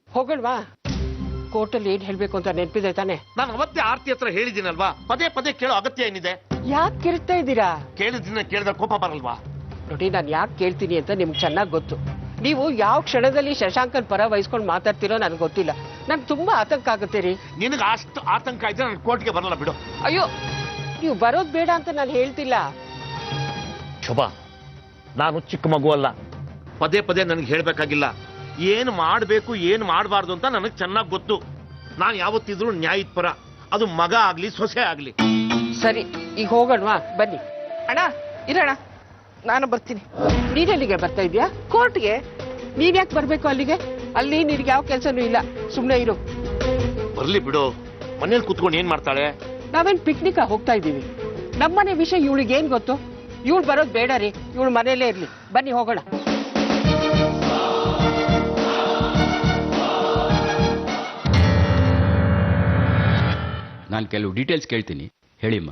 ಹೋಗಲ್ವಾ? ಕೋರ್ಟಲ್ಲಿ ಏನ್ ಹೇಳ್ಬೇಕು ಅಂತ ನೆನಪಿದೆ ತಾನೆ? ನಾನು ಅವತ್ತೇ ಆರ್ತಿ ಹತ್ರ ಹೇಳಿದ್ದೀನಲ್ವಾ, ಪದೇ ಪದೇ ಕೇಳೋ ಅಗತ್ಯ ಏನಿದೆ? ಯಾಕೆ ಕೇಳ್ತಾ ಇದ್ದೀರಾ? ಕೇಳಿದ್ರೆ ಕೇಳಿದ ಕೋಪ ಬರಲ್ವಾ? ನೋಡಿ, ನಾನು ಯಾಕೆ ಕೇಳ್ತೀನಿ ಅಂತ ನಿಮ್ಗೆ ಚೆನ್ನಾಗಿ ಗೊತ್ತು. ನೀವು ಯಾವ ಕ್ಷಣದಲ್ಲಿ ಶಶಾಂಕನ್ ಪರ ವಹಿಸ್ಕೊಂಡು ಮಾತಾಡ್ತಿರೋ ನನ್ಗೆ ಗೊತ್ತಿಲ್ಲ. ನನ್ಗೆ ತುಂಬಾ ಆತಂಕ ಆಗುತ್ತೆ ರೀ. ನಿನಗೆ ಅಷ್ಟು ಆತಂಕ ಇದ್ರೆ ನಾನು ಕೋರ್ಟ್ಗೆ ಬರಲ್ಲ ಬಿಡು. ಅಯ್ಯೋ, ನೀವು ಬರೋದ್ ಬೇಡ ಅಂತ ನಾನು ಹೇಳ್ತಿಲ್ಲ. ಶೋಭಾ, ನಾನು ಚಿಕ್ಕ ಮಗು ಅಲ್ಲ. ಪದೇ ಪದೇ ನನಗೆ ಹೇಳ್ಬೇಕಾಗಿಲ್ಲ. ಏನು ಮಾಡಬೇಕು ಏನು ಮಾಡಬಾರ್ದು ಅಂತ ನನಗೆ ಚೆನ್ನಾಗಿ ಗೊತ್ತು. ನಾನು ಯಾವತ್ತಿದ್ರು ನ್ಯಾಯದ ಪರ, ಅದು ಮಗ ಆಗ್ಲಿ ಸೊಸೆ ಆಗ್ಲಿ. ಸರಿ, ಈಗ ಹೋಗೋಣವಾ? ಬನ್ನಿ. ಅಣ್ಣ ಇರೋಣ, ನಾನು ಬರ್ತೀನಿ. ನೀನೆಲ್ಲಿಗೆ ಬರ್ತಾ ಇದೀಯಾ? ಕೋರ್ಟ್ಗೆ. ನೀನ್ ಯಾಕೆ ಬರ್ಬೇಕು ಅಲ್ಲಿಗೆ? ಅಲ್ಲಿ ನಿನ್ಗೆ ಯಾವ ಕೆಲ್ಸನೂ ಇಲ್ಲ, ಸುಮ್ನೆ ಇರು. ಬರ್ಲಿ ಬಿಡು, ಮನೇಲಿ ಕುತ್ಕೊಂಡು ಏನ್ ಮಾಡ್ತಾಳೆ? ನಾವೇನ್ ಪಿಕ್ನಿಕ್ ಹೋಗ್ತಾ ಇದೀವಿ? ನಮ್ಮನೆ ವಿಷಯ ಇವಳಿಗೆ ಏನ್ ಗೊತ್ತು? ಇವಳು ಬರೋದ್ ಬೇಡ ರೀ, ಇವಳು ಮನೇಲೇ ಇರ್ಲಿ. ಬನ್ನಿ ಹೋಗೋಣ. ನಾನು ಕೆಲವು ಡೀಟೇಲ್ಸ್ ಕೇಳ್ತೀನಿ, ಹೇಳಿಮ್ಮ.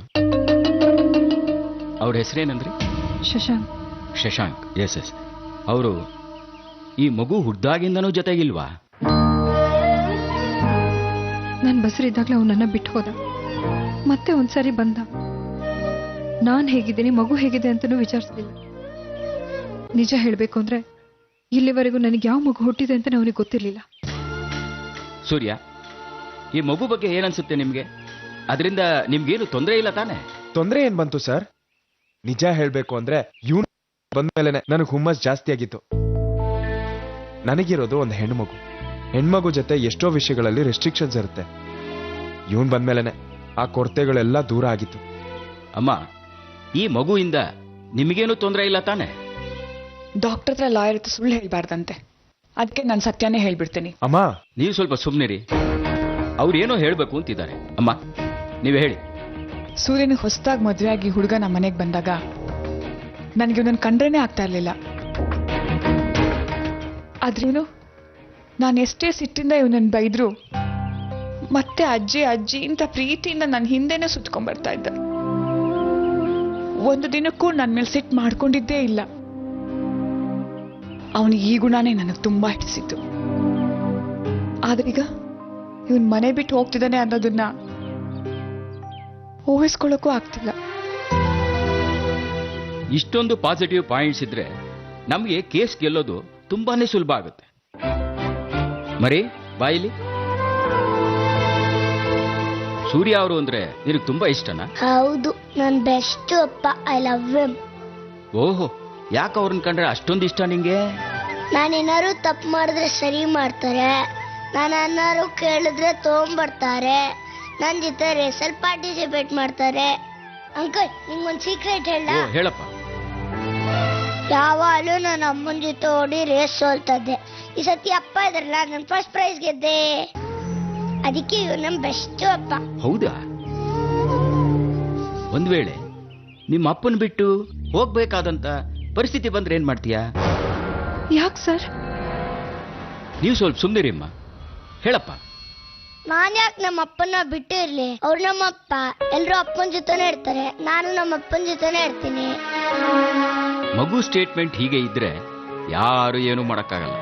ಅವ್ರ ಹೆಸರೇನಂದ್ರಿ? ಶಶಾಂಕ್. ಶಶಾಂಕ್, ಎಸ್. ಅವರು ಈ ಮಗು ಹುಡ್ದಾಗಿಂದನೂ ಜೊತೆಗಿಲ್ವಾ? ನಾನು ಬಸರಿದ್ದಾಗಲೇ ಅವನನ್ನ ಬಿಟ್ಟು ಹೋದ. ಮತ್ತೆ ಒಂದ್ಸರಿ ಬಂದ. ನಾನು ಹೇಗಿದ್ದೀನಿ, ಮಗು ಹೇಗಿದೆ ಅಂತನೂ ವಿಚಾರಿಸಲಿಲ್ಲ. ನಿಜ ಹೇಳಬೇಕು ಅಂದ್ರೆ ಇಲ್ಲಿವರೆಗೂ ನನಗೆ ಯಾವ ಮಗು ಹುಟ್ಟಿದೆ ಅಂತ ಅವನಿಗೆ ಗೊತ್ತಿರಲಿಲ್ಲ. ಸೂರ್ಯ, ಈ ಮಗು ಬಗ್ಗೆ ಏನನ್ಸುತ್ತೆ ನಿಮ್ಗೆ? ಅದರಿಂದ ನಿಮ್ಗೇನು ತೊಂದರೆ ಇಲ್ಲ ತಾನೆ? ತೊಂದರೆ ಏನ್ ಬಂತು ಸರ್? ನಿಜ ಹೇಳ್ಬೇಕು ಅಂದ್ರೆ ಇವನು ಬಂದ್ಮೇಲೆ ನನಗೆ ಹುಮ್ಮಸ್ ಜಾಸ್ತಿ ಆಗಿತ್ತು. ನನಗಿರೋದು ಒಂದು ಹೆಣ್ಮಗು. ಹೆಣ್ಮಗು ಜೊತೆ ಎಷ್ಟೋ ವಿಷಯಗಳಲ್ಲಿ ರೆಸ್ಟ್ರಿಕ್ಷನ್ಸ್ ಇರುತ್ತೆ. ಇವನ್ ಬಂದ್ಮೇಲೆ ಆ ಕೊರತೆಗಳೆಲ್ಲ ದೂರ ಆಗಿತ್ತು. ಅಮ್ಮ, ಈ ಮಗುವಿಂದ ನಿಮಗೇನು ತೊಂದರೆ ಇಲ್ಲ ತಾನೆ? ಡಾಕ್ಟರ್ ಹತ್ರ ಲಾಯರ್ ಹತ್ರ ಸುಳ್ಳು ಹೇಳ್ಬಾರ್ದಂತೆ, ಅದಕ್ಕೆ ನಾನು ಸತ್ಯನೇ ಹೇಳ್ಬಿಡ್ತೀನಿ. ಅಮ್ಮ, ನೀವು ಸ್ವಲ್ಪ ಸುಮ್ಮನಿರಿ. ಅವ್ರೇನೋ ಹೇಳ್ಬೇಕು ಅಂತಿದ್ದಾರೆ. ಅಮ್ಮ, ನೀವೇ ಹೇಳಿ. ಸೂರ್ಯನ ಹೊಸದಾಗಿ ಮದುವೆ ಆಗಿ ಹುಡುಗ ನಮ್ಮ ಮನೆಗೆ ಬಂದಾಗ ನನಗೆ ಇವನನ್ನು ಕಂಡ್ರೇನೆ ಆಗ್ತಾ ಇರಲಿಲ್ಲ. ಆದ್ರೂ ನಾನು ಎಷ್ಟೇ ಸಿಟ್ಟಿಂದ ಇವನನ್ನು ಬೈದ್ರು ಮತ್ತೆ ಅಜ್ಜಿ ಅಜ್ಜಿ ಅಂತ ಪ್ರೀತಿಯಿಂದ ನನ್ನ ಹಿಂದೆನೇ ಸುತ್ಕೊಂಡ್ಬರ್ತಾ ಇದ್ದ. ಒಂದು ದಿನಕ್ಕೂ ನನ್ನ ಮೇಲೆ ಸಿಟ್ಟು ಮಾಡ್ಕೊಂಡಿದ್ದೇ ಇಲ್ಲ. ಅವನು ಈ ಗುಣನೇ ನನಗೆ ತುಂಬಾ ಹಿಡಿಸಿತ್ತು. ಆದ್ರೀಗ ಇವನ್ ಮನೆ ಬಿಟ್ಟು ಹೋಗ್ತಿದ್ದಾನೆ ಅನ್ನೋದನ್ನ ಊಹಿಸ್ಕೊಳ್ಳೋಕ್ಕೂ ಆಗ್ತಿಲ್ಲ. ಇಷ್ಟೊಂದು ಪಾಸಿಟಿವ್ ಪಾಯಿಂಟ್ಸ್ ಇದ್ರೆ ನಮಗೆ ಕೇಸ್ ಗೆಲ್ಲೋದು ತುಂಬಾನೇ ಸುಲಭ ಆಗುತ್ತೆ. ಮರಿ ಬಾಯಿಲಿ. ಸೂರ್ಯ ಅವರು ಅಂದ್ರೆ ನಿನಗೆ ತುಂಬಾ ಇಷ್ಟನಾ? ಹೌದು, ನನ್ ಬೆಸ್ಟ್ ಅಪ್ಪ. I love him. ಓಹೋ, ಯಾಕೆ ಅವ್ರನ್ನ ಕಂಡ್ರೆ ಅಷ್ಟೊಂದು ಇಷ್ಟ ನಿಂಗೆ? ನಾನೇನಾದ್ರು ತಪ್ಪು ಮಾಡಿದ್ರೆ ಸರಿ ಮಾಡ್ತಾರೆ, ನಾನೇನಾದ್ರು ಕೇಳಿದ್ರೆ ತಗೊಂಡ್ಬರ್ತಾರೆ, ನನ್ ಜೊತೆ ರೇಸಲ್ ಪಾರ್ಟಿಸಿಪೇಟ್ ಮಾಡ್ತಾರೆ. ಅಂಕಲ್, ನಿಮ್ಗೊಂದು ಸೀಕ್ರೆಟ್ ಹೇಳ? ಹೇಳಪ್ಪ. ಯಾವಾಗಲೂ ನನ್ನ ಅಮ್ಮನ ಜೊತೆ ಓಡಿ ರೇಸ್ ಸೋಲ್ತದ್ದೆ. ಈ ಸತಿ ಅಪ್ಪ ಇದ್ರಲ್ಲ, ನಾನು ಫಸ್ಟ್ ಪ್ರೈಸ್ ಗೆದ್ದೆ. ಅದಕ್ಕೆ ಇವ್ ನಮ್ ಬೆಸ್ಟ್ ಅಪ್ಪ. ಹೌದಾ? ಒಂದ್ ವೇಳೆ ನಿಮ್ಮ ಅಪ್ಪನ ಬಿಟ್ಟು ಹೋಗ್ಬೇಕಾದಂತ ಪರಿಸ್ಥಿತಿ ಬಂದ್ರೆ ಏನ್ ಮಾಡ್ತೀಯಾ? ಯಾಕೆ ಸರ್? ನೀವು ಸ್ವಲ್ಪ ಸುಮ್ಮನಿರಿಮ್ಮ. ಹೇಳಪ್ಪ. ನಾನ್ ಯಾಕೆ ನಮ್ಮ ಅಪ್ಪನ ಬಿಟ್ಟು ಇರ್ಲಿ? ಅವ್ರು ನಮ್ಮ ಅಪ್ಪ, ಎಲ್ರು ಅಪ್ಪನ ಜೊತೆನೆ ಇರ್ತಾರೆ, ನಾನು ನಮ್ಮ ಅಪ್ಪನ ಜೊತೆನೆ ಇರ್ತೀನಿ. ಮಗು ಸ್ಟೇಟ್ಮೆಂಟ್ ಹೀಗೆ ಇದ್ರೆ ಯಾರು ಏನು ಮಾಡಕ್ಕಾಗಲ್ಲ.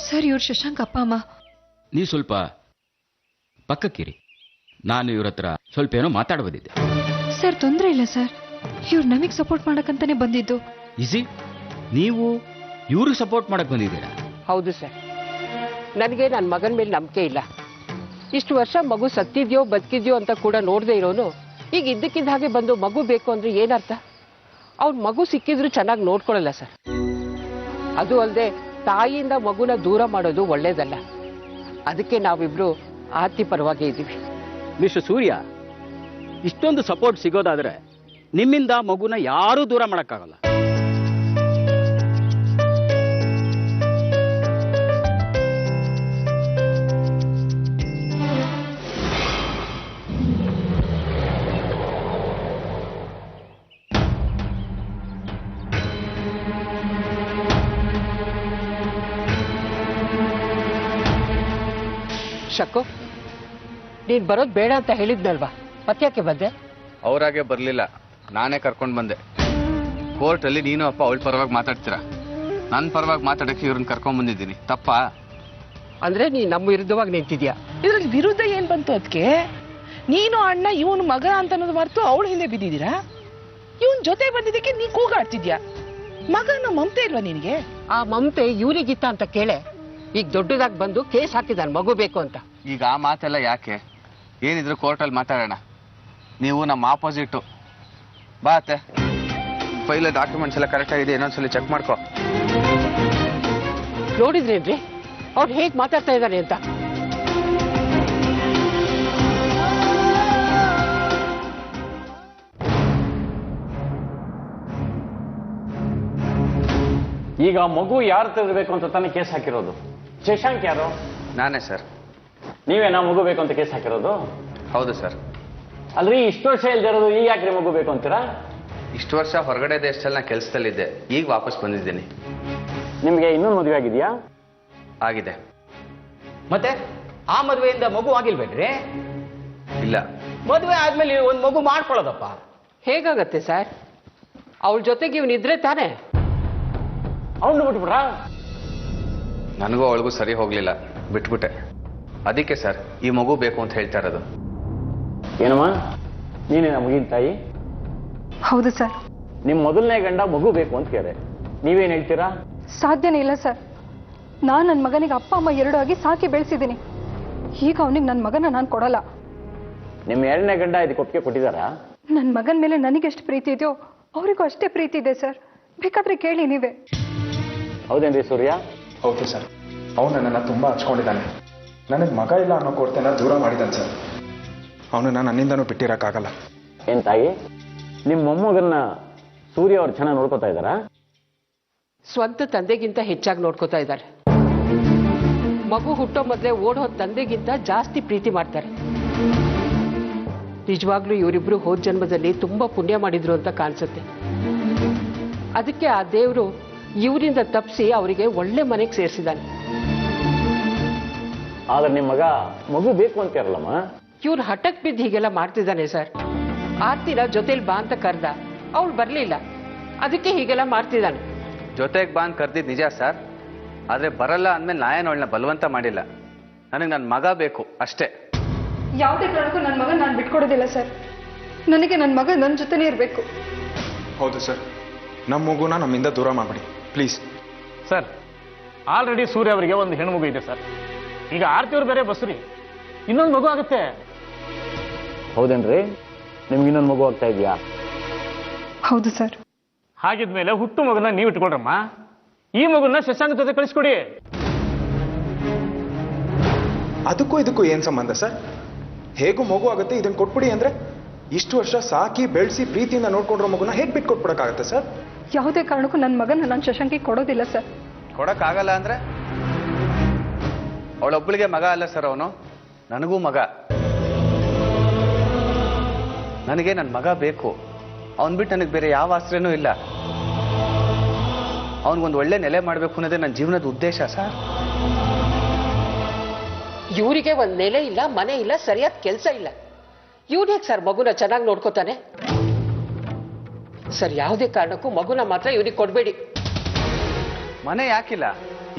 ಸರ್, ಇವ್ರು ಶಶಾಂಕ್ ಅಪ್ಪ ಅಮ್ಮ. ನೀವು ಸ್ವಲ್ಪ ಪಕ್ಕಕ್ಕಿರಿ. ನಾನು ಇವ್ರ ಹತ್ರ ಸ್ವಲ್ಪ ಏನೋ ಮಾತಾಡಬೋದಿದ್ದೆ. ಸರ್, ತೊಂದರೆ ಇಲ್ಲ ಸರ್. ಇವ್ರು ನಮಗೆ ಸಪೋರ್ಟ್ ಮಾಡಕ್ಕಂತಾನೆ ಬಂದಿದ್ದು. ಈಸಿ, ನೀವು ಇವ್ರಿಗೆ ಸಪೋರ್ಟ್ ಮಾಡಕ್ ಬಂದಿದ್ದೀರಾ? ಹೌದು ಸರ್. ನನಗೆ ನನ್ನ ಮಗನ ಮೇಲೆ ನಂಬಿಕೆ ಇಲ್ಲ. ಇಷ್ಟು ವರ್ಷ ಮಗು ಸತ್ತಿದ್ಯೋ ಬದುಕಿದ್ಯೋ ಅಂತ ಕೂಡ ನೋಡದೆ ಇರೋನು ಈಗ ಇದ್ದಕ್ಕಿದ್ದ ಹಾಗೆ ಬಂದು ಮಗು ಬೇಕು ಅಂದ್ರೆ ಏನರ್ಥ? ಅವ್ನ ಮಗು ಸಿಕ್ಕಿದ್ರು ಚೆನ್ನಾಗಿ ನೋಡ್ಕೊಳ್ಳಲ್ಲ ಸರ್. ಅದು ಅಲ್ಲದೆ ತಾಯಿಯಿಂದ ಮಗುನ ದೂರ ಮಾಡೋದು ಒಳ್ಳೇದಲ್ಲ. ಅದಕ್ಕೆ ನಾವಿಬ್ರು ಆರ್ತಿ ಪರವಾಗಿ ಇದ್ದೀವಿ. ಮಿಸ್ಟರ್ ಸೂರ್ಯ, ಇಷ್ಟೊಂದು ಸಪೋರ್ಟ್ ಸಿಗೋದಾದ್ರೆ ನಿಮ್ಮಿಂದ ಮಗುನ ಯಾರೂ ದೂರ ಮಾಡೋಕ್ಕಾಗಲ್ಲ. ಶಕ್ಕು, ನೀನು ಬರೋದು ಬೇಡ ಅಂತ ಹೇಳಿದ್ನಲ್ವಾ, ಮತ್ತ್ಯಾಕೆ ಬಂದೆ? ಅವರಾಗೆ ಬರಲಿಲ್ಲ, ನಾನೇ ಕರ್ಕೊಂಡು ಬಂದೆ. ಕೋರ್ಟಲ್ಲಿ ನೀನು ಅಪ್ಪ ಅವಳ ಪರವಾಗಿ ಮಾತಾಡ್ತೀರಾ, ನನ್ನ ಪರವಾಗಿ ಮಾತಾಡೋಕ್ಕೆ ಇವ್ರನ್ನ ಕರ್ಕೊಂಡು ಬಂದಿದ್ದೀನಿ. ತಪ್ಪಾ? ಅಂದ್ರೆ ನೀನು ನಮ್ಮ ವಿರುದ್ಧವಾಗಿ ನಿಂತಿದ್ಯಾ? ಇದ್ರಲ್ಲಿ ವಿರುದ್ಧ ಏನ್ ಬಂತು? ಅದಕ್ಕೆ ನೀನು ಅಣ್ಣ ಇವನು ಮಗ ಅಂತ ಅನ್ನೋದು ಮರೆತು ಅವಳ ಹಿಂದೆ ಬಿದ್ದಿದ್ದೀರಾ. ಇವನ್ ಜೊತೆ ಬಂದಿದ್ದಕ್ಕೆ ನೀ ಕೂಗಾಡ್ತಿದ್ಯಾ. ಮಗನ ಮಮತೆ ಇಲ್ವಾ ನಿನಗೆ? ಆ ಮಮತೆ ಇವರಿಗಿತ್ತ ಅಂತ ಕೇಳೆ ಈಗ ದೊಡ್ಡದಾಗಿ ಬಂದು ಕೇಸ್ ಹಾಕಿದಾನೆ ಮಗು ಬೇಕು ಅಂತ. ಈಗ ಆ ಮಾತೆಲ್ಲ ಯಾಕೆ? ಏನಿದ್ರು ಕೋರ್ಟಲ್ಲಿ ಮಾತಾಡೋಣ. ನೀವು ನಮ್ಮ ಆಪೋಸಿಟ್ಟು. ಬಾ ಅತ್ತೆ, ಫೈಲ್ ಡಾಕ್ಯುಮೆಂಟ್ಸ್ ಎಲ್ಲ ಕರೆಕ್ಟ್ ಆಗಿದೆ, ಇನ್ನೊಂದ್ಸಲ ಚೆಕ್ ಮಾಡ್ಕೊ. ನೋಡಿದ್ರೇನ್ರಿ ಅವ್ರು ಹೇಗೆ ಮಾತಾಡ್ತಾ ಇದ್ದಾರೆ ಅಂತ? ಈಗ ಮಗು ಯಾರು ತೆಗೆದಬೇಕು ಅಂತ ತಾನೇ ಕೇಸ್ ಹಾಕಿರೋದು? ಶಶಾಂಕ್ ಯಾರು? ನಾನೇ ಸರ್. ನೀವೇನಾ ಮಗು ಬೇಕು ಅಂತ ಕೇಸ್ ಹಾಕಿರೋದು? ಹೌದು ಸರ್. ಅಲ್ರಿ, ಇಷ್ಟು ವರ್ಷ ಇಲ್ದಿರೋದು ಈಗ ಯಾಕ್ರಿ ಮಗು ಬೇಕು ಅಂತೀರಾ? ಇಷ್ಟು ವರ್ಷ ಹೊರಗಡೆ ದೇಶದಲ್ಲಿ ನಾ ಕೆಲಸದಲ್ಲಿದ್ದೆ, ಈಗ ವಾಪಸ್ ಬಂದಿದ್ದೀನಿ. ನಿಮಗೆ ಇನ್ನೊಂದು ಮದುವೆ ಆಗಿದೆಯಾ? ಆಗಿದೆ. ಮತ್ತೆ ಆ ಮದುವೆಯಿಂದ ಮಗು ಆಗಿಲ್ಬೇಡ್ರಿ? ಇಲ್ಲ. ಮದುವೆ ಆದ್ಮೇಲೆ ಒಂದು ಮಗು ಮಾಡ್ಕೊಳ್ಳೋದಪ್ಪ ಹೇಗಾಗತ್ತೆ ಸರ್? ಅವಳ ಜೊತೆಗೆ ಇವನಿದ್ರೆ ತಾನೇ. ಅವನು ಬಿಟ್ಬಿಟ್ರ? ನನಗೂ ಅವಳಿಗೂ ಸರಿ ಹೋಗ್ಲಿಲ್ಲ, ಬಿಟ್ಬಿಟ್ಟೆ. ಅದಕ್ಕೆ ಸರ್ ಈ ಮಗು ಬೇಕು ಅಂತ ಹೇಳ್ತಾ ಇರೋದು. ಏನಮ್ಮ, ನೀನೇನ ಮಗಿನ ತಾಯಿ? ಹೌದು ಸರ್. ನಿಮ್ಮ ಮೊದಲನೇ ಗಂಡ ಮಗು ಬೇಕು ಅಂತ ಕೇಳಿದೆ, ನೀವೇನು ಹೇಳ್ತೀರಾ? ಸಾಧ್ಯನೇ ಇಲ್ಲ ಸರ್. ನಾನು ನನ್ನ ಮಗನಿಗೆ ಅಪ್ಪ ಅಮ್ಮ ಎರಡೂ ಆಗಿ ಸಾಕಿ ಬೆಳೆಸಿದ್ದೀನಿ. ಈಗ ಅವನಿಗೆ ನನ್ನ ಮಗನ ನಾನು ಕೊಡಲ್ಲ. ನಿಮ್ಮ ಎರಡನೇ ಗಂಡ ಇದಕ್ಕೆ ಒಪ್ಪಿಗೆ ಕೊಟ್ಟಿದ್ದಾರಾ? ನನ್ನ ಮಗನ ಮೇಲೆ ನನಗೆಷ್ಟು ಪ್ರೀತಿ ಇದೆಯೋ ಅವರಿಗೂ ಅಷ್ಟೇ ಪ್ರೀತಿ ಇದೆ ಸರ್. ಬೇಕಾದ್ರೆ ಕೇಳಿ ನೀವೇ. ಹೌದೇನ್ರಿ ಸೂರ್ಯ? ಹೌದು ಸರ್. ಅವನು ನನ್ನನ್ನು ತುಂಬ ಹಚ್ಕೊಂಡಿದ್ದಾನೆ. ನನಗೆ ಮಗ ಇಲ್ಲ ಅನ್ನೋ ಕೊರತೆನ ದೂರ ಮಾಡಿದ್ದಾನೆ ಸರ್. ಅವನನ್ನ ನನ್ನಿಂದನೂ ಬಿಟ್ಟಿರೋಕ್ಕಾಗಲ್ಲ. ಏನ್ ತಾಯಿ, ನಿಮ್ಮ ಮೊಮ್ಮಗನ್ನ ಸೂರ್ಯ ಅವ್ರು ಚೆನ್ನಾಗಿ ನೋಡ್ಕೋತಾ ಇದ್ದಾರಾ? ಸ್ವಂತ ತಂದೆಗಿಂತ ಹೆಚ್ಚಾಗಿ ನೋಡ್ಕೋತಾ ಇದ್ದಾರೆ. ಮಗು ಹುಟ್ಟೋ ಮೊದಲೇ ಓಡೋದ್ ತಂದೆಗಿಂತ ಜಾಸ್ತಿ ಪ್ರೀತಿ ಮಾಡ್ತಾರೆ. ನಿಜವಾಗ್ಲೂ ಇವರಿಬ್ರು ಹೋದ ಜನ್ಮದಲ್ಲಿ ತುಂಬಾ ಪುಣ್ಯ ಮಾಡಿದ್ರು ಅಂತ ಕಾಣಿಸುತ್ತೆ. ಅದಕ್ಕೆ ಆ ದೇವರು ಇವರಿಂದ ತಪ್ಪಿಸಿ ಅವರಿಗೆ ಒಳ್ಳೆ ಮನೆಗೆ ಸೇರಿಸಿದಾನೆ. ಆದ್ರೆ ನಿಮ್ಮ ಮಗ ಮಗು ಬೇಕು ಅಂತಾರಲ್ಲಮ್ಮ. ಇವ್ರು ಹಠಕ್ ಬಿದ್ದು ಹೀಗೆಲ್ಲ ಮಾಡ್ತಿದ್ದಾನೆ ಸರ್. ಆರ್ತಿನ ಜೊತೆಲಿ ಬಾ ಅಂತ ಕರ್ದ, ಅವಳು ಬರ್ಲಿಲ್ಲ, ಅದಕ್ಕೆ ಹೀಗೆಲ್ಲ ಮಾಡ್ತಿದ್ದಾನೆ. ಜೊತೆಗೆ ಬಾ ಅಂತ ಕರ್ದಿದ್ದು ನಿಜ ಸರ್, ಆದ್ರೆ ಬರಲ್ಲ ಅಂದ್ಮೇಲೆ ನಾಯೇನು ಅವಳನ್ನ ಬಲವಂತ ಮಾಡಿಲ್ಲ. ನನಗೆ ನನ್ನ ಮಗ ಬೇಕು ಅಷ್ಟೇ. ಯಾವುದೇ ಕಾರಣಕ್ಕೂ ನನ್ನ ಮಗ ನಾನು ಬಿಟ್ಕೊಡೋದಿಲ್ಲ ಸರ್. ನನಗೆ ನನ್ನ ಮಗ ನನ್ನ ಜೊತೆನೇ ಇರಬೇಕು. ಹೌದು ಸರ್. ನಮ್ಮ ಮಗುನ ನಮ್ಮಿಂದ ದೂರ ಮಾಡಬೇಡಿ ಪ್ಲೀಸ್. ಸರ್, ಆಲ್ರೆಡಿ ಸೂರ್ಯ ಅವರಿಗೆ ಒಂದು ಹೆಣ್ಣು ಮಗು ಇದೆ ಸರ್. ಈಗ ಆರ್ತಿಯವ್ರು ಬೇರೆ ಬಸ್ರಿ, ಇನ್ನೊಂದು ಮಗು ಆಗುತ್ತೆ. ಹೌದೇನ್ರಿ? ನಿಮ್ಗೆ ಇನ್ನೊಂದು ಮಗು ಆಗ್ತಾ ಇದೆಯಾ? ಹೌದು ಸರ್. ಹಾಗಿದ್ಮೇಲೆ ಹುಟ್ಟು ಮಗುನ ನೀವು ಇಟ್ಕೊಳ್ರಮ್ಮ. ಈ ಮಗುನ ಶಶಾಂಕ್ ಜೊತೆ ಕಳಿಸ್ಕೊಡಿ. ಅದಕ್ಕೂ ಇದಕ್ಕೂ ಏನ್ ಸಂಬಂಧ ಸರ್? ಹೇಗೂ ಮಗು ಆಗುತ್ತೆ, ಇದನ್ನ ಕೊಟ್ಬಿಡಿ ಅಂದ್ರೆ ಇಷ್ಟು ವರ್ಷ ಸಾಕಿ ಬೆಳೆಸಿ ಪ್ರೀತಿಯಿಂದ ನೋಡ್ಕೊಂಡಿರೋ ಮಗುನ ಹೇಗೆ ಬಿಟ್ಟು ಕೊಟ್ಬಿಡಕ್ಕಾಗತ್ತೆ ಸರ್? ಯಾವುದೇ ಕಾರಣಕ್ಕೂ ನನ್ನ ಮಗನ ನಾನು ಶಶಾಂಕಿಗೆ ಕೊಡೋದಿಲ್ಲ ಸರ್. ಕೊಡಕ್ಕಾಗಲ್ಲ ಅಂದ್ರೆ? ಅವಳೊಬ್ಬಳಿಗೆ ಮಗ ಅಲ್ಲ ಸರ್ ಅವನು, ನನಗೂ ಮಗ. ನನಗೆ ನನ್ನ ಮಗ ಬೇಕು. ಅವನ್ ಬಿಟ್ಟು ನನಗೆ ಬೇರೆ ಯಾವ ಆಶ್ರಯನೂ ಇಲ್ಲ. ಅವನಿಗೊಂದು ಒಳ್ಳೆ ನೆಲೆ ಮಾಡಬೇಕು ಅನ್ನೋದೇ ನನ್ನ ಜೀವನದ ಉದ್ದೇಶ ಸರ್. ಇವರಿಗೆ ಒಂದ್ ನೆಲೆ ಇಲ್ಲ, ಮನೆ ಇಲ್ಲ, ಸರಿಯಾದ ಕೆಲಸ ಇಲ್ಲ. ಇವ್ರು ಹೇಗೆ ಸರ್ ಮಗುನ ಚೆನ್ನಾಗಿ ನೋಡ್ಕೋತಾನೆ? ಸರ್, ಯಾವುದೇ ಕಾರಣಕ್ಕೂ ಮಗುನ ಮಾತ್ರ ಇವ್ರಿಗೆ ಕೊಡ್ಬೇಡಿ. ಮನೆ ಯಾಕಿಲ್ಲ?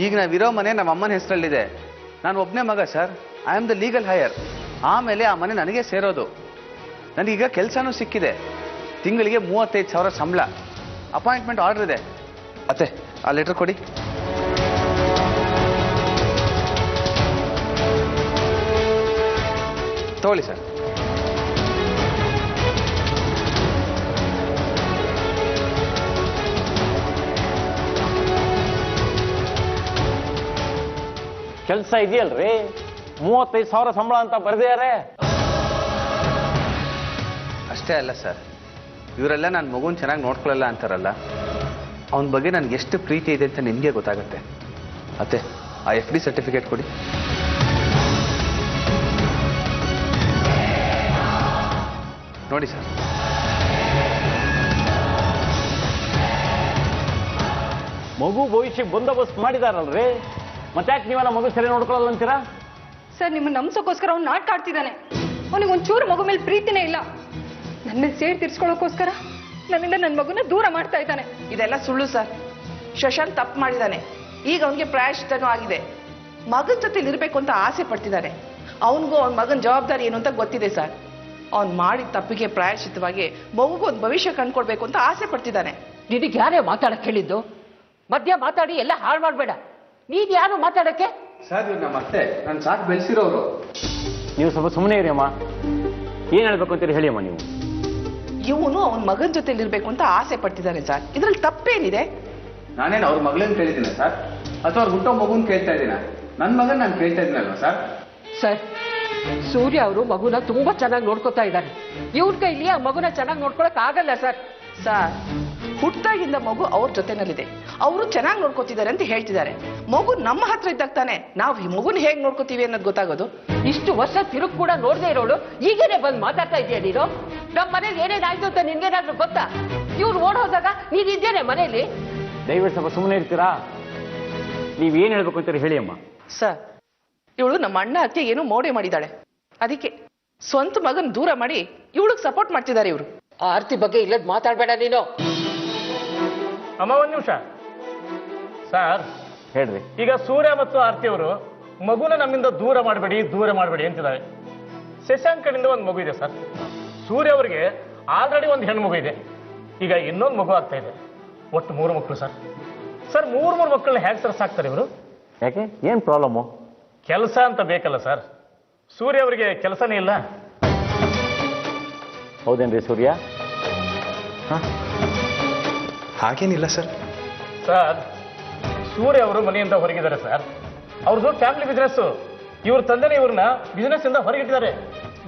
ಈಗ ನಾವಿರೋ ಮನೆ ನಮ್ಮ ಅಮ್ಮನ ಹೆಸರಲ್ಲಿದೆ. ನಾನು ಒಬ್ಬನೇ ಮಗ sir. I am the legal higher. ಆಮೇಲೆ ಆ ಮನೆ ನನಗೆ ಸೇರೋದು. ನನಗೀಗ ಕೆಲಸನೂ ಸಿಕ್ಕಿದೆ. ತಿಂಗಳಿಗೆ 35,000 ಸಂಬಳ. ಅಪಾಯಿಂಟ್ಮೆಂಟ್ ಆರ್ಡರ್ ಇದೆ. ಅತ್ತೆ, ಆ ಲೆಟರ್ ಕೊಡಿ. ತಗೊಳ್ಳಿ ಸರ್. ಕೆಲಸ ಇದೆಯಲ್ರಿ? 35,000 ಸಂಬಳ ಅಂತ ಬರ್ದಿದ್ದಾರೆ. ಅಷ್ಟೇ ಅಲ್ಲ ಸರ್, ಇವರೆಲ್ಲ ನನ್ನ ಮಗುನ ಚೆನ್ನಾಗಿ ನೋಡ್ಕೊಳ್ಳಲ್ಲ ಅಂತಾರಲ್ಲ, ಅವನ ಬಗ್ಗೆ ನನಗೆ ಎಷ್ಟು ಪ್ರೀತಿ ಇದೆ ಅಂತ ನಿಮಗೆ ಗೊತ್ತಾಗುತ್ತೆ. ಅತ್ತೆ, ಆ FD ಸರ್ಟಿಫಿಕೇಟ್ ಕೊಡಿ. ನೋಡಿ ಸರ್. ಮಗು ಭವಿಷ್ಯ ಬಂದೋಬಸ್ತ್ ಮಾಡಿದಾರಲ್ರಿ, ಮತ್ತೆ ಯಾಕೆ ನೀವೆಲ್ಲ ಮಗು ಸರಿ ನೋಡ್ಕೊಳ್ಳಲ್ಲ ಅಂತೀರಾ? ಸರ್ ನಿಮ್ಮನ್ನ ನಂಬಿಸೋಕ್ಕೋಸ್ಕರ ಅವ್ನು ನಾಟಕ ಆಡ್ತಿದ್ದಾನೆ. ಅವನಿಗೆ ಒಂಚೂರು ಮಗು ಮೇಲೆ ಪ್ರೀತಿನೇ ಇಲ್ಲ. ನನ್ನ ಮೇಲೆ ಸೇಡ್ ತೀರ್ಸ್ಕೊಳ್ಳೋಕ್ಕೋಸ್ಕರ ನನ್ನಿಂದ ನನ್ನ ಮಗುನ ದೂರ ಮಾಡ್ತಾ ಇದ್ದಾನೆ. ಇದೆಲ್ಲ ಸುಳ್ಳು ಸರ್. ಶಶಾಂಕ್ ತಪ್ಪು ಮಾಡಿದ್ದಾನೆ. ಈಗ ಅವನಿಗೆ ಪ್ರಾಯಶ್ಚಿತ್ತನೂ ಆಗಿದೆ. ಮಗನ ಜೊತೆಲಿ ಇರಬೇಕು ಅಂತ ಆಸೆ ಪಡ್ತಿದ್ದಾನೆ. ಅವನಿಗೂ ಅವನ ಮಗನ ಜವಾಬ್ದಾರಿ ಏನು ಅಂತ ಗೊತ್ತಿದೆ ಸರ್. ಅವ್ನು ಮಾಡಿದ ತಪ್ಪಿಗೆ ಪ್ರಾಯಶ್ಚಿತ್ತವಾಗಿ ಮಗುಗೂ ಒಂದು ಭವಿಷ್ಯ ಕಂಡ್ಕೊಡ್ಬೇಕು ಅಂತ ಆಸೆ ಪಡ್ತಿದ್ದಾನೆ. ನಿನಗೆ ಯಾರೇ ಮಾತಾಡಕ್ಕೆ ಹೇಳಿದ್ದು? ಮಧ್ಯ ಮಾತಾಡಿ ಎಲ್ಲ ಹಾಳು ಮಾಡಬೇಡ. ನೀನು ಯಾರು ಮಾತಾಡಕ್ಕೆ? ಸರ್ ಇವ್ರು ನಮ್ಮ ಅತ್ತೆ, ನಾನು ಸಾಕು ಬೆಳೆಸಿರೋರು. ನೀವು ಸ್ವಲ್ಪ ಸುಮ್ಮನೆ ಇರಿ ಅಮ್ಮ. ಏನು ಹೇಳ್ಬೇಕು ಅಂತೀರಿ ಹೇಳಿ ಅಮ್ಮ ನೀವು. ಇವನು ಅವನ ಮಗನ ಜೊತೆಲಿ ಇರಬೇಕು ಅಂತ ಆಸೆ ಪಡ್ತಿದ್ದಾನೆ ಸರ್. ಇದ್ರಲ್ಲಿ ತಪ್ಪೇನಿದೆ? ನಾನೇನು ಅವ್ರ ಮಗಳನ್ನ ಕೇಳಿದ್ದೀನಿ ಸರ್, ಅಥವಾ ಅವ್ರು ಹುಟ್ಟೋ ಮಗುನ ಕೇಳ್ತಾ ಇದ್ದೀನ? ನನ್ನ ಮಗನ ನಾನು ಕೇಳ್ತಾ ಇದ್ದೀನಲ್ವಾ ಸರ್? ಸರ್, ಸೂರ್ಯ ಅವರು ಮಗುನ ತುಂಬಾ ಚೆನ್ನಾಗಿ ನೋಡ್ಕೋತಾ ಇದ್ದಾರೆ. ಇವ್ರ ಕೈಲಿ ಆ ಮಗುನ ಚೆನ್ನಾಗಿ ನೋಡ್ಕೊಳಕ್ ಆಗಲ್ಲ ಸರ್. ಸರ್, ಹುಟ್ಟಾಗಿಂದ ಮಗು ಅವ್ರ ಜೊತೆನಲ್ಲಿದೆ. ಅವರು ಚೆನ್ನಾಗಿ ನೋಡ್ಕೋತಿದ್ದಾರೆ ಅಂತ ಹೇಳ್ತಿದ್ದಾರೆ. ಮಗು ನಮ್ಮ ಹತ್ರ ಇದ್ದಾಗ ತಾನೆ ನಾವು ಈ ಮಗುನ ಹೇಗೆ ನೋಡ್ಕೋತೀವಿ ಅನ್ನೋದು ಗೊತ್ತಾಗೋದು. ಇಷ್ಟು ವರ್ಷ ತಿರುಗ್ ಕೂಡ ನೋಡದೆ ಇರೋಳು ಈಗೇನೆ ಬಂದು ಮಾತಾಡ್ತಾ ಇದೆಯಾ ನೀನು? ನಮ್ಮ ಮನೇಲಿ ಏನೇನಾಯ್ತು ಅಂತ ನಿನ್ಗೇನಾದ್ರೂ ಗೊತ್ತಾ? ಇವ್ರು ಓಡೋದಾಗ ನೀನ್ ಇದ್ದೇನೆ ಮನೇಲಿ. ದಯವಿಟ್ಟು ಸ್ವಲ್ಪ ಸುಮ್ಮನೆ ಇರ್ತೀರಾ? ನೀವೇನು ಹೇಳ್ಬೇಕು ಅಂತೀರಿ ಹೇಳಿ ಅಮ್ಮ. ಸರ್, ಇವಳು ನಮ್ಮ ಅಣ್ಣ ಅತ್ತೆ ಏನೋ ಮೋಡೆ ಮಾಡಿದ್ದಾಳೆ. ಅದಕ್ಕೆ ಸ್ವಂತ ಮಗನ ದೂರ ಮಾಡಿ ಇವಳಿಗೆ ಸಪೋರ್ಟ್ ಮಾಡ್ತಿದ್ದಾರೆ ಇವರು. ಆ ಆರ್ತಿ ಬಗ್ಗೆ ಇಲ್ಲದ್ ಮಾತಾಡ್ಬೇಡ ನೀನು. ಅಮ್ಮ ಒಂದು ನಿಮಿಷ ಸರ್. ಹೇಳ್ರಿ. ಈಗ ಸೂರ್ಯ ಮತ್ತು ಆರ್ತಿ ಅವರು ಮಗುನ ನಮ್ಮಿಂದ ದೂರ ಮಾಡಬೇಡಿ ಅಂತಿದ್ದಾರೆ. ಶಶಾಂಕ್ ಕಡೆಯಿಂದ ಒಂದು ಮಗು ಇದೆ ಸರ್. ಸೂರ್ಯ ಅವರಿಗೆ ಆಲ್ರೆಡಿ ಒಂದು ಹೆಣ್ಣು ಮಗು ಇದೆ. ಈಗ ಇನ್ನೊಂದು ಮಗು ಆಗ್ತಾ ಇದೆ. ಒಟ್ಟು 3 ಮಕ್ಕಳು ಸರ್. ಸರ್ 3 ಮಕ್ಕಳನ್ನ ಹೇಗೆ ಸರ್ ಸಾಕ್ತಾರೆ ಇವರು? ಯಾಕೆ, ಏನು ಪ್ರಾಬ್ಲಮ್ಮು? ಕೆಲಸ ಅಂತ ಬೇಕಲ್ಲ ಸರ್. ಸೂರ್ಯ ಅವರಿಗೆ ಕೆಲಸನೇ ಇಲ್ಲ. ಹೌದೇನ್ರಿ ಸೂರ್ಯ? ಹಾಗೇನಿಲ್ಲ ಸರ್. ಸರ್, ಸೂರ್ಯ ಅವರು ಮನೆಯಿಂದ ಹೊರಗಿದ್ದಾರೆ ಸರ್. ಅವ್ರದ್ದು ಫ್ಯಾಮಿಲಿ ಬಿಸ್ನೆಸ್. ಇವ್ರ ತಂದೆನೇ ಇವ್ರನ್ನ ಬಿಸ್ನೆಸ್ ಇಂದ ಹೊರಗಿಟ್ಟಿದ್ದಾರೆ.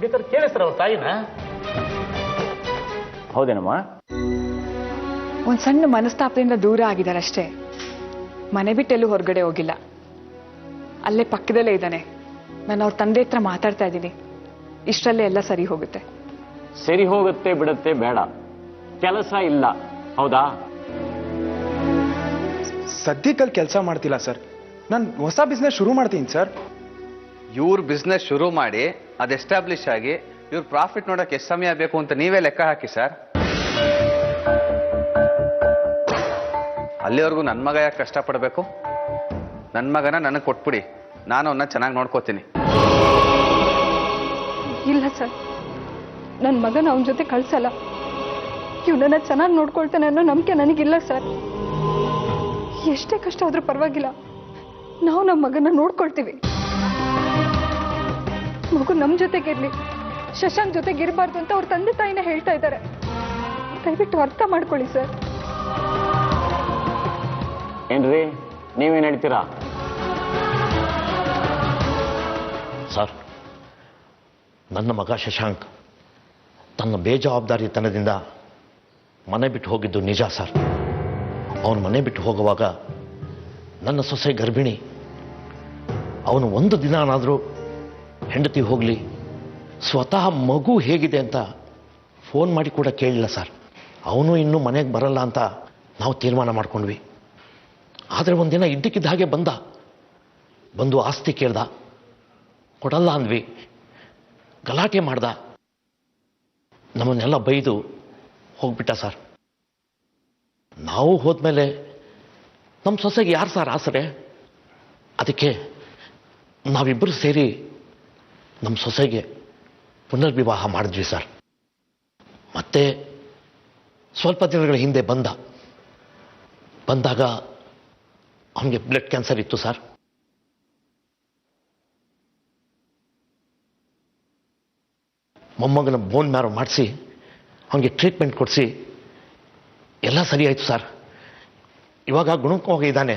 ಬೇಕಾದ್ರೆ ಕೇಳಿ ಸರ್ ಅವ್ರ ತಾಯಿನ. ಹೌದೇನಮ್ಮ? ಒಂದು ಸಣ್ಣ ಮನಸ್ತಾಪದಿಂದ ದೂರ ಆಗಿದ್ದಾರೆ ಅಷ್ಟೇ. ಮನೆ ಬಿಟ್ಟೆಲ್ಲೂ ಹೊರಗಡೆ ಹೋಗಿಲ್ಲ. ಅಲ್ಲೇ ಪಕ್ಕದಲ್ಲೇ ಇದ್ದಾನೆ. ನಾನು ಅವ್ರ ತಂದೆ ಹತ್ರ ಮಾತಾಡ್ತಾ ಇದ್ದೀನಿ. ಇಷ್ಟರಲ್ಲೇ ಎಲ್ಲ ಸರಿ ಹೋಗುತ್ತೆ. ಸರಿ ಹೋಗುತ್ತೆ ಬಿಡುತ್ತೆ ಬೇಡ, ಕೆಲಸ ಇಲ್ಲ, ಹೌದಾ? ಸದ್ಯಕ್ಕಲ್ಲಿ ಕೆಲಸ ಮಾಡ್ತಿಲ್ಲ ಸರ್. ನಾನು ಹೊಸ ಬಿಸ್ನೆಸ್ ಶುರು ಮಾಡ್ತೀನಿ ಸರ್. ಇವ್ರ ಬಿಸ್ನೆಸ್ ಶುರು ಮಾಡಿ ಅದು ಎಸ್ಟಾಬ್ಲಿಷ್ ಆಗಿ ಇವ್ರ ಪ್ರಾಫಿಟ್ ನೋಡಕ್ಕೆ ಎಷ್ಟು ಸಮಯ ಬೇಕು ಅಂತ ನೀವೇ ಲೆಕ್ಕ ಹಾಕಿ ಸರ್. ಅಲ್ಲಿವರೆಗೂ ನನ್ನ ಮಗ ಯಾಕೆ ಕಷ್ಟಪಡಬೇಕು? ನನ್ನ ಮಗನ ನನಗೆ ಕೊಟ್ಬಿಡಿ, ನಾನು ಅವನ್ನ ಚೆನ್ನಾಗಿ ನೋಡ್ಕೋತೀನಿ. ಇಲ್ಲ ಸರ್, ನನ್ನ ಮಗನ ಅವನ ಜೊತೆ ಕಳ್ಸಲ್ಲ. ಇವನನ್ನ ಚೆನ್ನಾಗಿ ನೋಡ್ಕೊಳ್ತಾನೆ ಅನ್ನೋ ನಂಬಿಕೆ ನನಗಿಲ್ಲ ಸರ್. ಎಷ್ಟೇ ಕಷ್ಟ ಆದ್ರೂ ಪರವಾಗಿಲ್ಲ, ನಾವು ನಮ್ಮ ಮಗನ ನೋಡ್ಕೊಳ್ತೀವಿ. ಮಗು ನಮ್ಮ ಜೊತೆಗಿರ್ಲಿ, ಶಶಾಂಕ್ ಜೊತೆಗಿರಬಾರ್ದು ಅಂತ ಅವ್ರ ತಂದೆ ತಾಯಿನ ಹೇಳ್ತಾ ಇದ್ದಾರೆ. ದಯವಿಟ್ಟು ಅರ್ಥ ಮಾಡ್ಕೊಳ್ಳಿ ಸರ್. ಏನ್ರಿ, ನೀವೇನು ಹೇಳ್ತೀರಾ? ಸರ್, ನನ್ನ ಮಗ ಶಶಾಂಕ್ ತನ್ನ ಬೇಜವಾಬ್ದಾರಿತನದಿಂದ ಮನೆ ಬಿಟ್ಟು ಹೋಗಿದ್ದು ನಿಜ ಸರ್. ಅವನು ಮನೆ ಬಿಟ್ಟು ಹೋಗುವಾಗ ನನ್ನ ಸೊಸೆ ಗರ್ಭಿಣಿ. ಅವನು ಒಂದು ದಿನನಾದರೂ ಹೆಂಡತಿ ಹೋಗಲಿ, ಸ್ವತಃ ಮಗು ಹೇಗಿದೆ ಅಂತ ಫೋನ್ ಮಾಡಿ ಕೂಡ ಕೇಳಲಿಲ್ಲ ಸರ್. ಅವನು ಇನ್ನೂ ಮನೆಗೆ ಬರಲ್ಲ ಅಂತ ನಾವು ತೀರ್ಮಾನ ಮಾಡ್ಕೊಂಡ್ವಿ. ಆದರೆ ಒಂದಿನ ಇದ್ದಕ್ಕಿದ್ದ ಹಾಗೆ ಬಂದು ಆಸ್ತಿ ಕೇಳ್ದ, ಕೊಡಲ್ಲ ಅಂದ್ವಿ. ಗಲಾಟೆ ಮಾಡ್ದ, ನಮ್ಮನ್ನೆಲ್ಲ ಬೈದು ಹೋಗ್ಬಿಟ್ಟ ಸರ್. ನಾವು ಹೋದ್ಮೇಲೆ ನಮ್ಮ ಸೊಸೆಗೆ ಯಾರು ಸರ್ ಆಸರೆ? ಅದಕ್ಕೆ ನಾವಿಬ್ಬರು ಸೇರಿ ನಮ್ಮ ಸೊಸೆಗೆ ಪುನರ್ವಿವಾಹ ಮಾಡಿದ್ವಿ ಸರ್. ಮತ್ತೆ ಸ್ವಲ್ಪ ದಿನಗಳ ಹಿಂದೆ ಬಂದಾಗ ಅವನಿಗೆ ಬ್ಲಡ್ ಕ್ಯಾನ್ಸರ್ ಇತ್ತು ಸರ್. ಮೊಮ್ಮಗನ ಬೋನ್ ಮ್ಯಾರೋ ಮಾಡಿಸಿ ಅವನಿಗೆ ಟ್ರೀಟ್ಮೆಂಟ್ ಕೊಡಿಸಿ ಎಲ್ಲ ಸರಿ ಆಯಿತು ಸರ್. ಇವಾಗ ಗುಣಮುಖವಾಗಿ ಇದ್ದಾನೆ.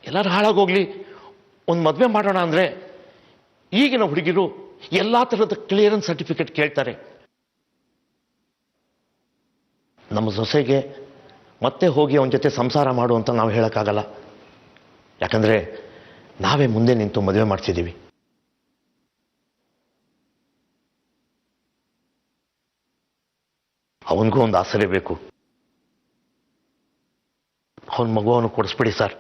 ಎಲ್ಲರೂ ಹಾಳಾಗೋಗ್ಲಿ, ಒಂದು ಮದುವೆ ಮಾಡೋಣ ಅಂದರೆ ಈಗಿನ ಹುಡುಗಿರು ಎಲ್ಲ ಥರದ ಕ್ಲಿಯರೆನ್ಸ್ ಸರ್ಟಿಫಿಕೇಟ್ ಕೇಳ್ತಾರೆ. ನಮ್ಮ ಸೊಸೆಗೆ ಮತ್ತೆ ಹೋಗಿ ಅವನ ಜೊತೆ ಸಂಸಾರ ಮಾಡು ಅಂತ ನಾವು ಹೇಳೋಕ್ಕಾಗಲ್ಲ. ಯಾಕಂದರೆ ನಾವೇ ಮುಂದೆ ನಿಂತು ಮದುವೆ ಮಾಡ್ತಿದ್ದೀವಿ. ಅವನಿಗೂ ಒಂದು ಆಸರೆ ಬೇಕು. ಅವನ ಮಗುವನ್ನು ಕೊಡಿಸ್ಬಿಡಿ ಸರ್.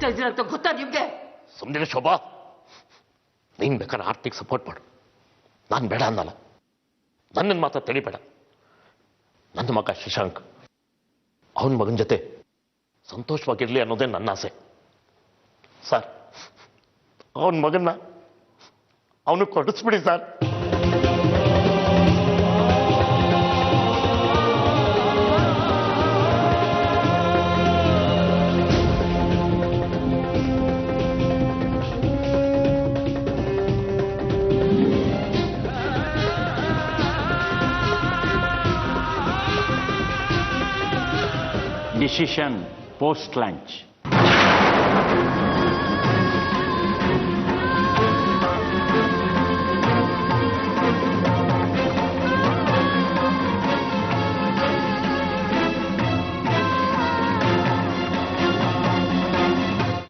ಮಾಡ್ತಾ ಇದ್ದೀರ ಅಂತ ಗೊತ್ತಾ ನಿಮ್ಗೆ? ಸುಮ್ಮನೆ ಶೋಭಾ, ನೀನ್ ಬೇಕಾದ್ರೆ ಆರ್ತಿಗೆ ಸಪೋರ್ಟ್ ಮಾಡು, ನಾನು ಬೇಡ ಅನ್ನಲ್ಲ. ನನ್ನನ್ನು ಮಾತ್ರ ತಿಳಿಬೇಡ. ನನ್ನ ಮಗ ಶಶಾಂಕ್ ಅವನ ಮಗನ ಜೊತೆ ಸಂತೋಷವಾಗಿರ್ಲಿ ಅನ್ನೋದೇ ನನ್ನ ಆಸೆ ಸರ್. ಅವನ ಮಗನ್ನ ಅವನು ಕೊಡಿಸ್ಬಿಡಿ ಸರ್. Decision post lunch.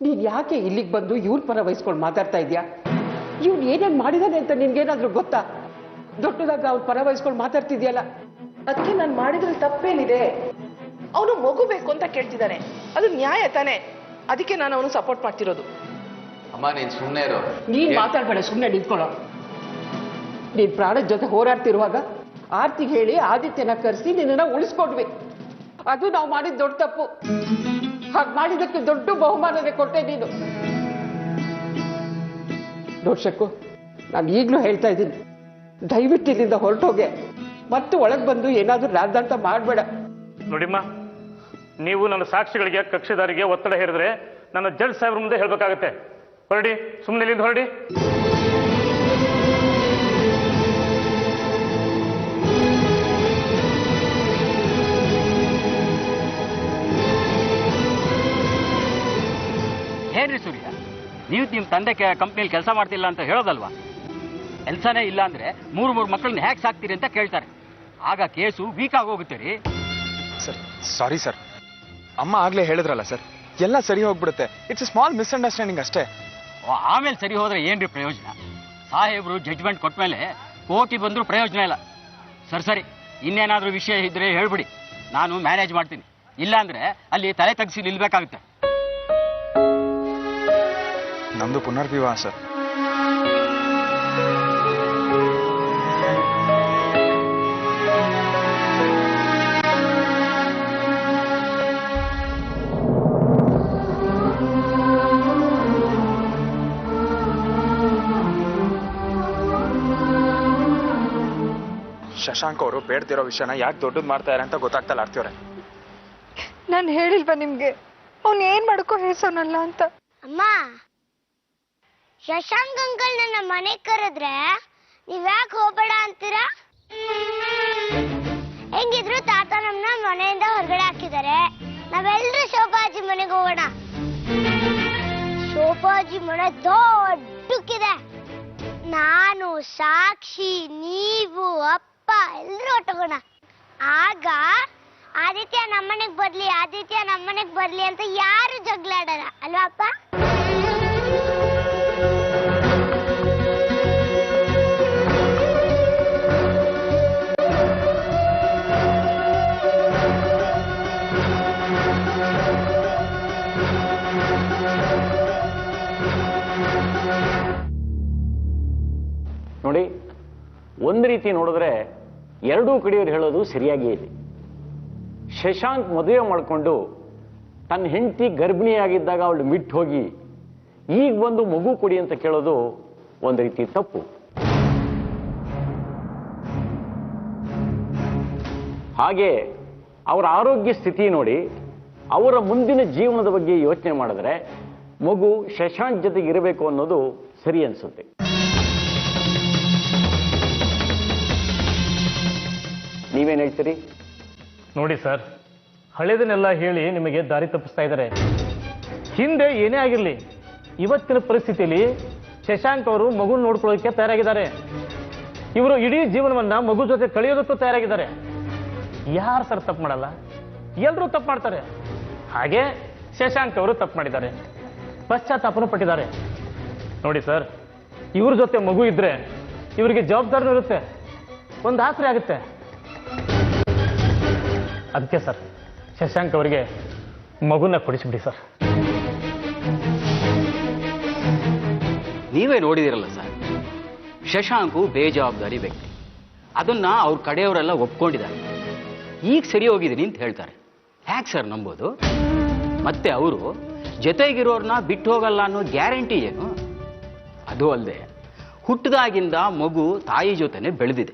ನೀನ್ ಯಾಕೆ ಇಲ್ಲಿಗೆ ಬಂದು ಇವ್ರ ಪರ ವಹಿಸ್ಕೊಂಡು ಮಾತಾಡ್ತಾ ಇದೀಯಾ? ಇವ್ನು ಏನೇನ್ ಮಾಡಿದಾನೆ ಅಂತ ನಿನ್ಗೇನಾದ್ರೂ ಗೊತ್ತಾ? ದೊಡ್ಡದಾಗ ಅವ್ರ ಪರ ವಹಿಸ್ಕೊಂಡು ಮಾತಾಡ್ತಿದ್ಯಲ್ಲ. ಅದಕ್ಕೆ ನಾನು ಮಾಡಿದ್ರಲ್ಲಿ ತಪ್ಪೇನಿದೆ? ಅವನು ಮಗು ಬೇಕು ಅಂತ ಕೇಳ್ತಿದ್ದಾನೆ, ಅದು ನ್ಯಾಯ ತಾನೆ. ಅದಕ್ಕೆ ನಾನು ಅವನು ಸಪೋರ್ಟ್ ಮಾಡ್ತಿರೋದು. ಅಮ್ಮ ನೀನ್ ಸುಮ್ಮನೆ ಇರೋ. ನೀನ್ ಮಾತಾಡ್ಬೇಡ, ಸುಮ್ಮನೆ ನಿಂತ್ಕೊಳ್ಳೋ. ನೀನ್ ಪ್ರಾಣದ ಜೊತೆ ಹೋರಾಡ್ತಿರುವಾಗ ಆರ್ತಿಗೆ ಹೇಳಿ ಆದಿತ್ಯನ ಕರೆಸಿ ನಿನ್ನನ್ನ ಉಳಿಸ್ಕೊಡ್ವಿ. ಅದು ನಾವು ಮಾಡಿದ ದೊಡ್ಡ ತಪ್ಪು. ಹಾಗೆ ಮಾಡಿದಕ್ಕೆ ದೊಡ್ಡ ಬಹುಮಾನನೇ ಕೊಟ್ಟೆ ನೀನು. ದೋಷಕ್ಕೂ ನಾನು ಈಗಲೂ ಹೇಳ್ತಾ ಇದ್ದೀನಿ, ದಯವಿಟ್ಟು ಇಲ್ಲಿಂದ ಹೊರಟೋಗೆ. ಮತ್ತೆ ಒಳಗೆ ಬಂದು ಏನಾದ್ರೂ ರಾದ್ದಾಂತ ಮಾಡಬೇಡ. ನೋಡಿಮ್ಮ, ನೀವು ನನ್ನ ಸಾಕ್ಷಿಗಳಿಗೆ ಕಕ್ಷಿದಾರಿಗೆ ಒತ್ತಡ ಹೇರಿದ್ರೆ ನನ್ನ ಜಡ್ಜ್ ಸಾಹೇಬ್ರ ಮುಂದೆ ಹೇಳ್ಬೇಕಾಗತ್ತೆ. ಹೊರಡಿ, ಸುಮ್ಮನೆ ಇಲ್ಲಿಂದ ಹೊರಡಿ. ಏನ್ರಿ ಸೂರ್ಯ, ನೀವು ನಿಮ್ಮ ತಂದೆ ಕಂಪ್ನಿಯಲ್ಲಿ ಕೆಲಸ ಮಾಡ್ತಿಲ್ಲ ಅಂತ ಹೇಳೋದಲ್ವಾ? ಕೆಲಸನೇ ಇಲ್ಲ ಅಂದ್ರೆ ಮೂರು ಮಕ್ಕಳನ್ನ ಹೇಗೆ ಸಾಕ್ತೀರಿ ಅಂತ ಕೇಳ್ತಾರೆ. ಆಗ ಕೇಸು ವೀಕ್ ಆಗೋಗುತ್ತೆ ರೀ. ಸರ್ ಸಾರಿ ಸರ್, ಅಮ್ಮ ಆಗ್ಲೇ ಹೇಳಿದ್ರಲ್ಲ ಸರ್, ಎಲ್ಲ ಸರಿ ಹೋಗ್ಬಿಡುತ್ತೆ. ಇಟ್ಸ್ ಎ ಸ್ಮಾಲ್ ಮಿಸ್ಅಂಡರ್ಸ್ಟ್ಯಾಂಡಿಂಗ್ ಅಷ್ಟೇ. ಆಮೇಲೆ ಸರಿ ಹೋದ್ರೆ ಏನ್ರಿ ಪ್ರಯೋಜನ? ಸಾಹೇಬ್ರು ಜಡ್ಜ್ಮೆಂಟ್ ಕೊಟ್ಮೇಲೆ ಕೋರ್ಟಿಗೆ ಬಂದರೂ ಪ್ರಯೋಜನ ಇಲ್ಲ. ಸರಿ, ಇನ್ನೇನಾದ್ರೂ ವಿಷಯ ಇದ್ರೆ ಹೇಳ್ಬಿಡಿ, ನಾನು ಮ್ಯಾನೇಜ್ ಮಾಡ್ತೀನಿ. ಇಲ್ಲಾಂದ್ರೆ ಅಲ್ಲಿ ತಲೆ ತಗ್ಸಿ ನಿಲ್ಬೇಕಾಗುತ್ತೆ. ನಮ್ದು ಪುನರ್ವಿವಾಹ ಸರ್. ಶಶಾಂಕ್ ಅವರು ಬೇಡ್ದಿರೋ ವಿಷಯನ ಯಾಕೆ ದೊಡ್ಡದು ಮಾಡ್ತಾರೆ ಅಂತ ಗೊತ್ತಾಗ್ತಲ್ಲ ಆರ್ತಿಯವ್ರೆ. ನಾನು ಹೇಳಿಲ್ವಾ ನಿಮ್ಗೆ ಅವ್ನು ಏನ್ ಮಾಡ್ಕೋ ಹೇಸೋನಲ್ಲ ಅಂತ? ಅಮ್ಮ, ಶಶಾಂಕ್ ಅಂಕಲ್ ನನ್ನ ಮನೆಗೆ ಕರೆದ್ರೆ ನೀವ್ ಯಾಕೆ ಹೋಗ್ಬೇಡ ಅಂತೀರಾ? ಹೆಂಗಿದ್ರು ತಾತ ನಮ್ಮನ್ನ ಮನೆಯಿಂದ ಹೊರಗಡೆ ಹಾಕಿದ್ದಾರೆ. ನಾವೆಲ್ಲರೂ ಶೋಭಾಜಿ ಮನೆಗೆ ಹೋಗೋಣ. ಶೋಭಾಜಿ ಮನೆ ದೊಡ್ಡಕ್ಕಿದೆ. ನಾನು, ಸಾಕ್ಷಿ, ನೀವು, ಅಪ್ಪ ಎಲ್ಲರೂ ಹೊಟ್ಟೋಗೋಣ. ಆಗ ಆದಿತ್ಯ ನಮ್ಮನೆಗ್ ಬರ್ಲಿ, ಆದಿತ್ಯ ನಮ್ಮನೆಗ್ ಬರ್ಲಿ ಅಂತ ಯಾರು ಜಗಳಾಡಲ್ಲ ಅಲ್ವಾ ಅಪ್ಪ? ನೋಡಿ, ಒಂದು ರೀತಿ ನೋಡಿದ್ರೆ ಎರಡೂ ಕಡೆಯವರು ಹೇಳೋದು ಸರಿಯಾಗಿ ಇದೆ. ಶಶಾಂಕ್ ಮದುವೆ ಮಾಡಿಕೊಂಡು ತನ್ನ ಹೆಂಡತಿ ಗರ್ಭಿಣಿಯಾಗಿದ್ದಾಗ ಅವಳು ಬಿಟ್ಟು ಹೋಗಿ ಈಗ ಬಂದು ಮಗು ಕೊಡಿ ಅಂತ ಕೇಳೋದು ಒಂದು ರೀತಿ ತಪ್ಪು. ಹಾಗೆ ಅವರ ಆರೋಗ್ಯ ಸ್ಥಿತಿ ನೋಡಿ ಅವರ ಮುಂದಿನ ಜೀವನದ ಬಗ್ಗೆ ಯೋಚನೆ ಮಾಡಿದ್ರೆ ಮಗು ಶಶಾಂಕ್ ಜೊತೆಗೆ ಇರಬೇಕು ಅನ್ನೋದು ಸರಿ ಅನ್ಸುತ್ತೆ. ನೀವೇನು ಹೇಳ್ತೀರಿ? ನೋಡಿ ಸರ್, ಹಳೆದನ್ನೆಲ್ಲ ಹೇಳಿ ನಿಮಗೆ ದಾರಿ ತಪ್ಪಿಸ್ತಾ ಇದ್ದಾರೆ. ಹಿಂದೆ ಏನೇ ಆಗಿರಲಿ, ಇವತ್ತಿನ ಪರಿಸ್ಥಿತಿಯಲ್ಲಿ ಶಶಾಂಕ್ ಅವರು ಮಗು ನೋಡ್ಕೊಳ್ಳೋಕೆ ತಯಾರಾಗಿದ್ದಾರೆ. ಇವರು ಇಡೀ ಜೀವನವನ್ನ ಮಗು ಜೊತೆ ಕಳೆಯೋದಕ್ಕೂ ತಯಾರಾಗಿದ್ದಾರೆ. ಯಾರು ಸರ್ ತಪ್ಪು ಮಾಡಲ್ಲ? ಎಲ್ಲರೂ ತಪ್ಪು ಮಾಡ್ತಾರೆ. ಹಾಗೆ ಶಶಾಂಕ್ ಅವರು ತಪ್ಪು ಮಾಡಿದ್ದಾರೆ, ಪಶ್ಚಾತ್ತಾಪನೂ ಪಟ್ಟಿದ್ದಾರೆ. ನೋಡಿ ಸರ್, ಇವ್ರ ಜೊತೆ ಮಗು ಇದ್ರೆ ಇವರಿಗೆ ಜವಾಬ್ದಾರಿನೂ ಇರುತ್ತೆ, ಒಂದು ಆಸರೆ ಆಗುತ್ತೆ. ಅದಕ್ಕೆ ಸರ್, ಶಶಾಂಕ್ ಅವರಿಗೆ ಮಗುನ ಕೊಡಿಸ್ಬಿಡಿ ಸರ್. ನೀವೇ ನೋಡಿದಿರಲ್ಲ ಸರ್, ಶಶಾಂಕು ಬೇಜವಾಬ್ದಾರಿ ವ್ಯಕ್ತಿ. ಅದನ್ನ ಅವ್ರ ಕಡೆಯವರೆಲ್ಲ ಒಪ್ಕೊಂಡಿದ್ದಾರೆ. ಈಗ ಸರಿ ಹೋಗಿದ್ದೀನಿ ಅಂತ ಹೇಳ್ತಾರೆ. ಹ್ಯಾಕ್ ಸರ್ ನಂಬೋದು? ಮತ್ತೆ ಅವರು ಜೊತೆಗಿರೋರ್ನ ಬಿಟ್ಟು ಹೋಗಲ್ಲ ಅನ್ನೋ ಗ್ಯಾರಂಟಿ ಏನು? ಅದು ಅಲ್ಲದೆ ಹುಟ್ಟಿದಾಗಿಂದ ಮಗು ತಾಯಿ ಜೊತೆನೆ ಬೆಳೆದಿದೆ.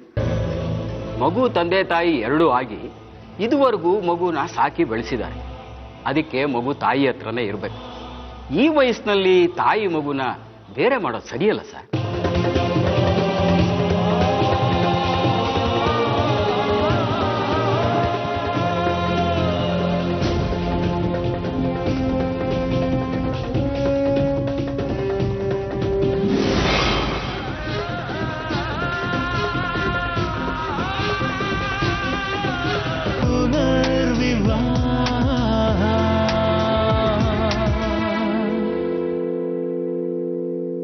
ಮಗು ತಂದೆ ತಾಯಿ ಎರಡೂ ಆಗಿ ಇದುವರೆಗೂ ಮಗುನ ಸಾಕಿ ಬೆಳೆಸಿದ್ದಾರೆ. ಅದಕ್ಕೆ ಮಗು ತಾಯಿ ಹತ್ರನೇ ಇರಬೇಕು. ಈ ವಯಸ್ಸಿನಲ್ಲಿ ತಾಯಿ ಮಗುನ ಬೇರೆ ಮಾಡೋದು ಸರಿಯಲ್ಲ ಸರ್.